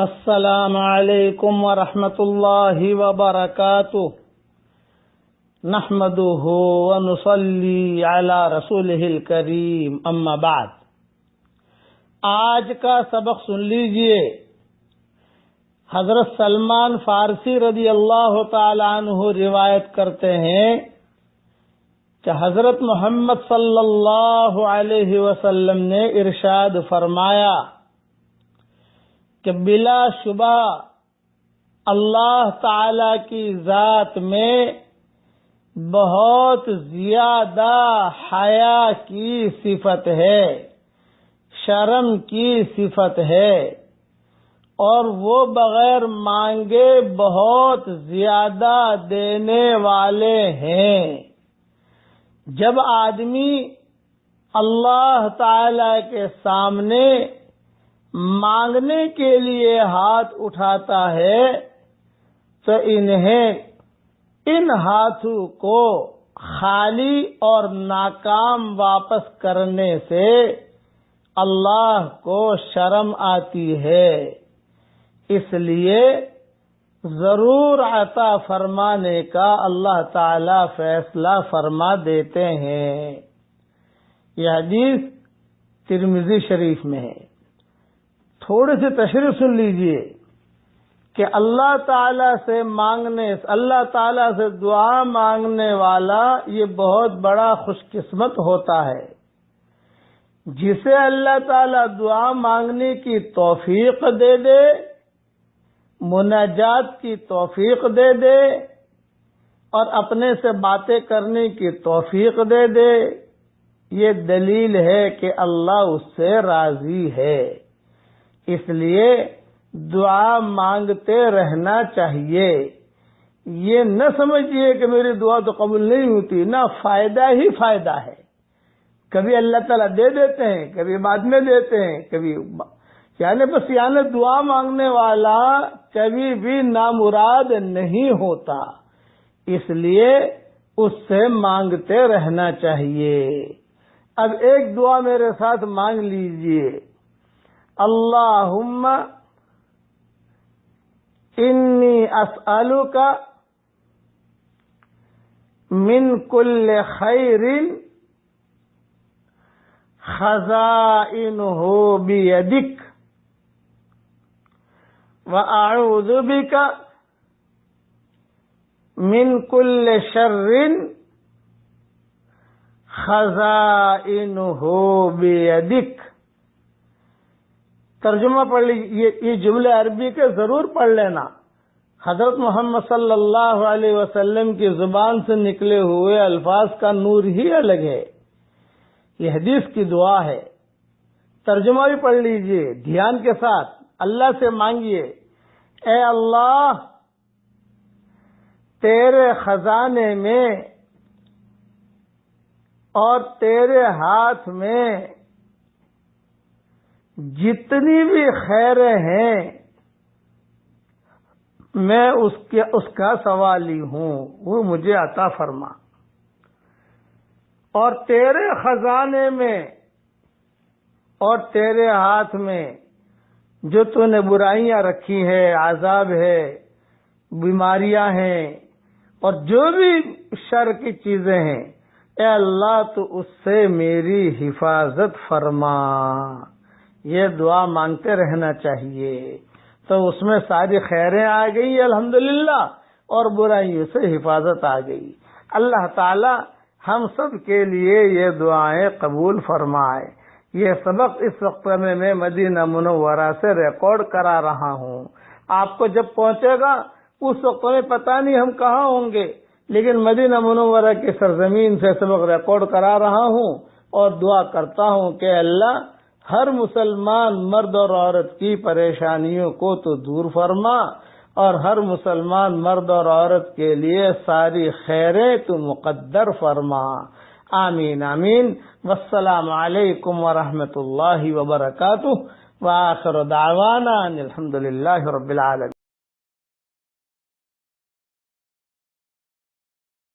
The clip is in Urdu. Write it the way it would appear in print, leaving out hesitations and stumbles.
السلام علیکم ورحمۃ اللہ وبرکاتہ نحمده ونصلی علی رسولہ الکریم اما بعد۔ آج کا سبق سن لیجئے۔ حضرت سلمان فارسی رضی اللہ تعالی عنہ روایت کرتے ہیں کہ حضرت محمد صلی اللہ علیہ وسلم نے ارشاد فرمایا کہ بلا شبہ اللہ تعالی کی ذات میں بہت زیادہ حیا کی صفت ہے، شرم کی صفت ہے، اور وہ بغیر مانگے بہت زیادہ دینے والے ہیں۔ جب آدمی اللہ تعالی کے سامنے مانگنے کے لیے ہاتھ اٹھاتا ہے تو ان ہاتھوں کو خالی اور ناکام واپس کرنے سے اللہ کو شرم آتی ہے، اس لیے ضرور عطا فرمانے کا اللہ تعالی فیصلہ فرما دیتے ہیں۔ یہ حدیث ترمذی شریف میں ہے۔ تھوڑے سے تشریح سن لیجئے کہ اللہ تعالیٰ سے دعا مانگنے والا یہ بہت بڑا خوش قسمت ہوتا ہے، جسے اللہ تعالیٰ دعا مانگنے کی توفیق دے دے، مناجات کی توفیق دے دے، اور اپنے سے باتیں کرنے کی توفیق دے دے۔ یہ دلیل ہے کہ اللہ اس سے راضی ہے، اس لیے دعا مانگتے رہنا چاہیے۔ یہ نہ سمجھیے کہ میری دعا تو قبول نہیں ہوتی، نہ، فائدہ ہی فائدہ ہے۔ کبھی اللہ تعالیٰ دے دیتے ہیں، کبھی بعد میں دیتے ہیں، کبھی یعنی دعا مانگنے والا کبھی بھی نامراد نہیں ہوتا، اس لیے اس سے مانگتے رہنا چاہیے۔ اب ایک دعا میرے ساتھ مانگ لیجئے۔ اللہم انی اسألک من کل خیر خزائنہ بیدک واعوذ بک من کل شر خزائنہ بیدک۔ ترجمہ پڑھ لیجیے، یہ جملے عربی کے ضرور پڑھ لینا۔ حضرت محمد صلی اللہ علیہ وسلم کی زبان سے نکلے ہوئے الفاظ کا نور ہی الگ ہے۔ یہ حدیث کی دعا ہے، ترجمہ بھی پڑھ لیجیے دھیان کے ساتھ۔ اللہ سے مانگیے، اے اللہ، تیرے خزانے میں اور تیرے ہاتھ میں جتنی بھی خیریں ہیں میں اس کا سوالی ہوں، وہ مجھے عطا فرما۔ اور تیرے خزانے میں اور تیرے ہاتھ میں جو تو نے برائیاں رکھی ہے، عذاب ہے، بیماریاں ہیں، اور جو بھی شر کی چیزیں ہیں، اے اللہ تو اس سے میری حفاظت فرما۔ یہ دعا مانگتے رہنا چاہیے، تو اس میں ساری خیریں آ گئی الحمدللہ، اور برائیوں سے حفاظت آ گئی۔ اللہ تعالی ہم سب کے لیے یہ دعائیں قبول فرمائے۔ یہ سبق اس وقت میں مدینہ منورہ سے ریکارڈ کرا رہا ہوں۔ آپ کو جب پہنچے گا اس وقت میں پتہ نہیں ہم کہاں ہوں گے، لیکن مدینہ منورہ کی سرزمین سے سبق ریکارڈ کرا رہا ہوں، اور دعا کرتا ہوں کہ اللہ ہر مسلمان مرد اور عورت کی پریشانیوں کو تو دور فرما، اور ہر مسلمان مرد اور عورت کے لیے ساری خیریں تو مقدر فرما۔ آمین آمین۔ والسلام علیکم ورحمۃ اللہ وبرکاتہ، وآخر دعوانا ان الحمد للہ رب العالمین۔